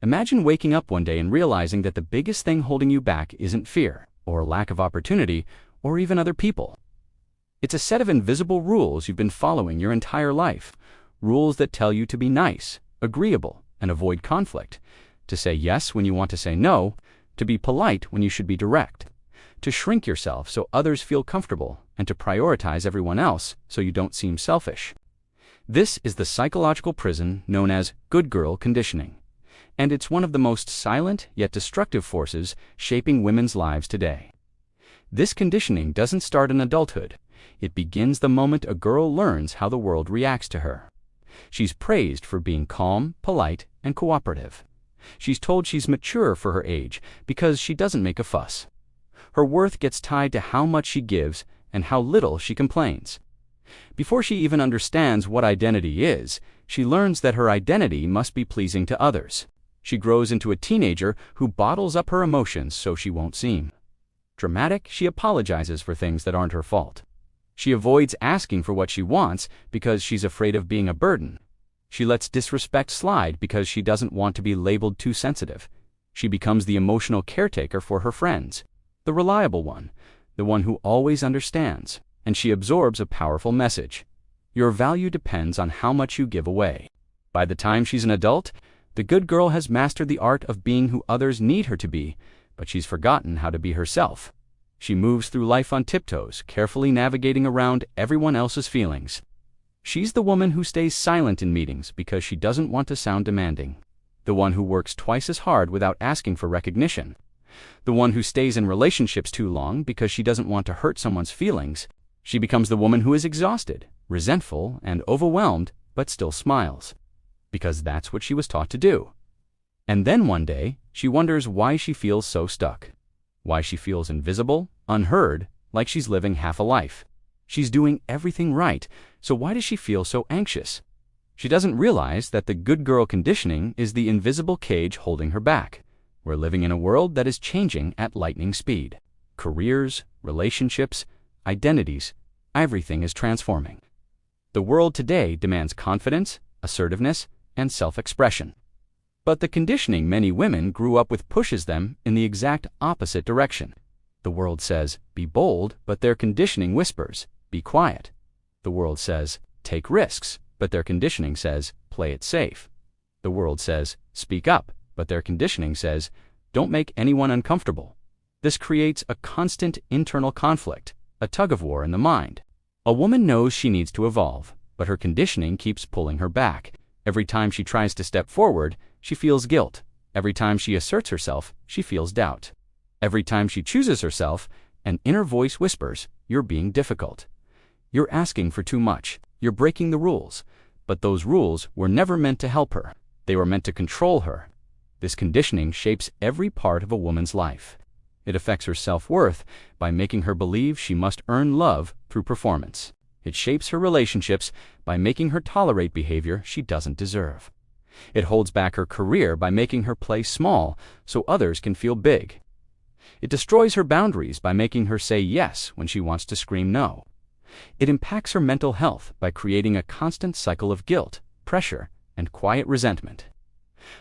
Imagine waking up one day and realizing that the biggest thing holding you back isn't fear, or lack of opportunity, or even other people. It's a set of invisible rules you've been following your entire life. Rules that tell you to be nice, agreeable, and avoid conflict. To say yes when you want to say no. To be polite when you should be direct. To shrink yourself so others feel comfortable, and to prioritize everyone else so you don't seem selfish. This is the psychological prison known as good girl conditioning. And it's one of the most silent yet destructive forces shaping women's lives today. This conditioning doesn't start in adulthood. It begins the moment a girl learns how the world reacts to her. She's praised for being calm, polite, and cooperative. She's told she's mature for her age because she doesn't make a fuss. Her worth gets tied to how much she gives and how little she complains. Before she even understands what identity is, she learns that her identity must be pleasing to others. She grows into a teenager who bottles up her emotions so she won't seem dramatic. She apologizes for things that aren't her fault. She avoids asking for what she wants because she's afraid of being a burden. She lets disrespect slide because she doesn't want to be labeled too sensitive. She becomes the emotional caretaker for her friends, the reliable one, the one who always understands, and she absorbs a powerful message. Your value depends on how much you give away. By the time she's an adult, the good girl has mastered the art of being who others need her to be, but she's forgotten how to be herself. She moves through life on tiptoes, carefully navigating around everyone else's feelings. She's the woman who stays silent in meetings because she doesn't want to sound demanding. The one who works twice as hard without asking for recognition. The one who stays in relationships too long because she doesn't want to hurt someone's feelings. She becomes the woman who is exhausted, resentful, and overwhelmed, but still smiles. Because that's what she was taught to do. And then one day, she wonders why she feels so stuck. Why she feels invisible, unheard, like she's living half a life. She's doing everything right, so why does she feel so anxious? She doesn't realize that the good girl conditioning is the invisible cage holding her back. We're living in a world that is changing at lightning speed. Careers, relationships, identities, everything is transforming. The world today demands confidence, assertiveness, and self-expression. But the conditioning many women grew up with pushes them in the exact opposite direction. The world says, be bold, but their conditioning whispers, be quiet. The world says, take risks, but their conditioning says, play it safe. The world says, speak up, but their conditioning says, don't make anyone uncomfortable. This creates a constant internal conflict, a tug-of-war in the mind. A woman knows she needs to evolve, but her conditioning keeps pulling her back. Every time she tries to step forward, she feels guilt. Every time she asserts herself, she feels doubt. Every time she chooses herself, an inner voice whispers, you're being difficult. You're asking for too much. You're breaking the rules. But those rules were never meant to help her. They were meant to control her. This conditioning shapes every part of a woman's life. It affects her self-worth by making her believe she must earn love through performance. It shapes her relationships by making her tolerate behavior she doesn't deserve. It holds back her career by making her play small so others can feel big. It destroys her boundaries by making her say yes when she wants to scream no. It impacts her mental health by creating a constant cycle of guilt, pressure, and quiet resentment.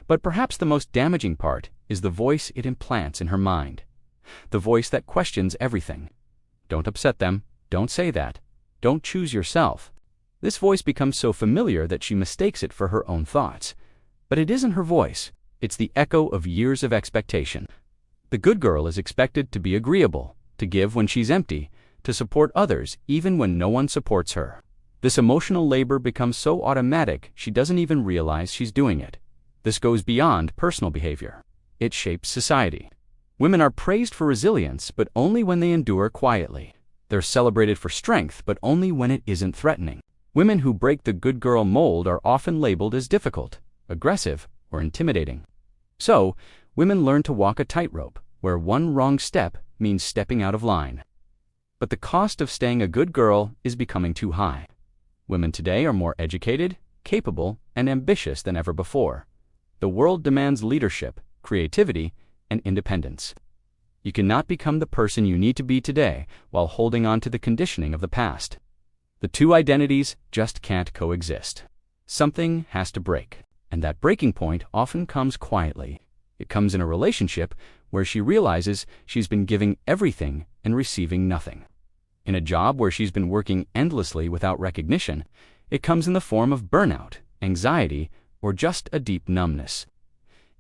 But perhaps the most damaging part is the voice it implants in her mind. The voice that questions everything. Don't upset them. Don't say that. Don't choose yourself. This voice becomes so familiar that she mistakes it for her own thoughts. But it isn't her voice. It's the echo of years of expectation. The good girl is expected to be agreeable, to give when she's empty, to support others even when no one supports her. This emotional labor becomes so automatic she doesn't even realize she's doing it. This goes beyond personal behavior. It shapes society. Women are praised for resilience, but only when they endure quietly. They're celebrated for strength, but only when it isn't threatening. Women who break the good girl mold are often labeled as difficult, aggressive, or intimidating. So, women learn to walk a tightrope, where one wrong step means stepping out of line. But the cost of staying a good girl is becoming too high. Women today are more educated, capable, and ambitious than ever before. The world demands leadership, creativity, and independence. You cannot become the person you need to be today while holding on to the conditioning of the past. The two identities just can't coexist. Something has to break. And that breaking point often comes quietly. It comes in a relationship where she realizes she's been giving everything and receiving nothing. In a job where she's been working endlessly without recognition, it comes in the form of burnout, anxiety, or just a deep numbness.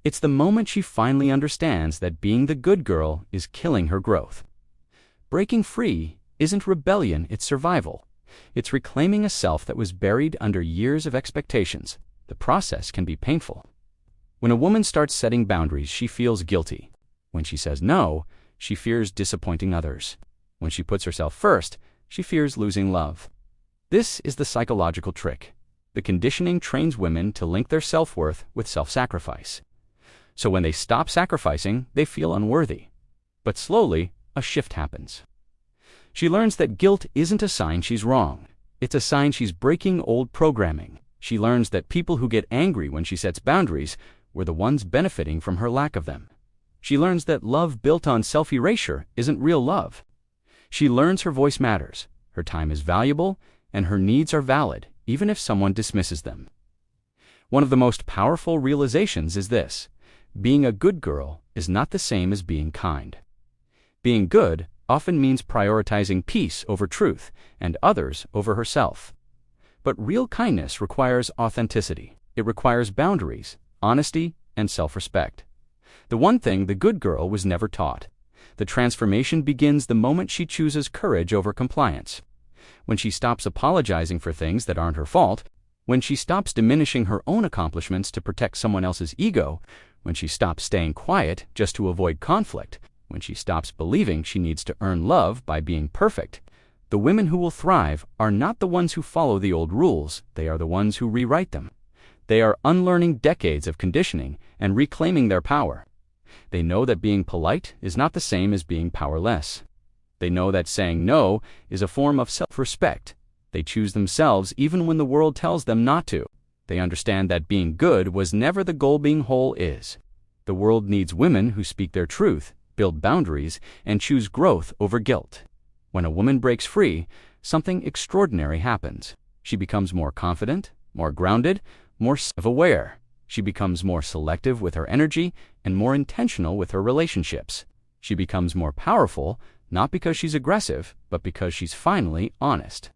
It's the moment she finally understands that being the good girl is killing her growth. Breaking free isn't rebellion, it's survival. It's reclaiming a self that was buried under years of expectations. The process can be painful. When a woman starts setting boundaries, she feels guilty. When she says no, she fears disappointing others. When she puts herself first, she fears losing love. This is the psychological trick. The conditioning trains women to link their self-worth with self-sacrifice. So when they stop sacrificing, they feel unworthy. But slowly, a shift happens. She learns that guilt isn't a sign she's wrong. It's a sign she's breaking old programming. She learns that people who get angry when she sets boundaries were the ones benefiting from her lack of them. She learns that love built on self-erasure isn't real love. She learns her voice matters, her time is valuable, and her needs are valid, even if someone dismisses them. One of the most powerful realizations is this: being a good girl is not the same as being kind. Being good often means prioritizing peace over truth and others over herself. But real kindness requires authenticity. It requires boundaries, honesty, and self-respect. The one thing the good girl was never taught. The transformation begins the moment she chooses courage over compliance. When she stops apologizing for things that aren't her fault, when she stops diminishing her own accomplishments to protect someone else's ego, when she stops staying quiet just to avoid conflict, when she stops believing she needs to earn love by being perfect, the women who will thrive are not the ones who follow the old rules, they are the ones who rewrite them. They are unlearning decades of conditioning and reclaiming their power. They know that being polite is not the same as being powerless. They know that saying no is a form of self-respect. They choose themselves even when the world tells them not to. They understand that being good was never the goal, being whole is. The world needs women who speak their truth, build boundaries, and choose growth over guilt. When a woman breaks free, something extraordinary happens. She becomes more confident, more grounded, more self-aware. She becomes more selective with her energy and more intentional with her relationships. She becomes more powerful, not because she's aggressive, but because she's finally honest.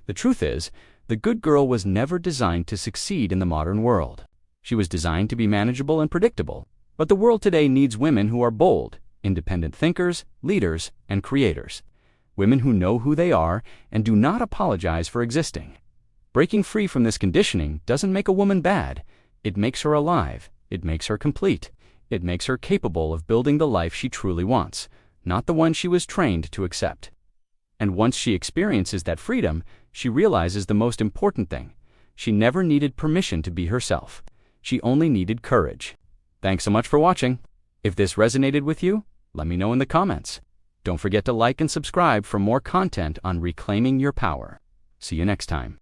The truth is, the good girl was never designed to succeed in the modern world. She was designed to be manageable and predictable. But the world today needs women who are bold, independent thinkers, leaders, and creators. Women who know who they are and do not apologize for existing. Breaking free from this conditioning doesn't make a woman bad. It makes her alive. It makes her complete. It makes her capable of building the life she truly wants, not the one she was trained to accept. And once she experiences that freedom, she realizes the most important thing. She never needed permission to be herself. She only needed courage. Thanks so much for watching. If this resonated with you, let me know in the comments. Don't forget to like and subscribe for more content on reclaiming your power. See you next time.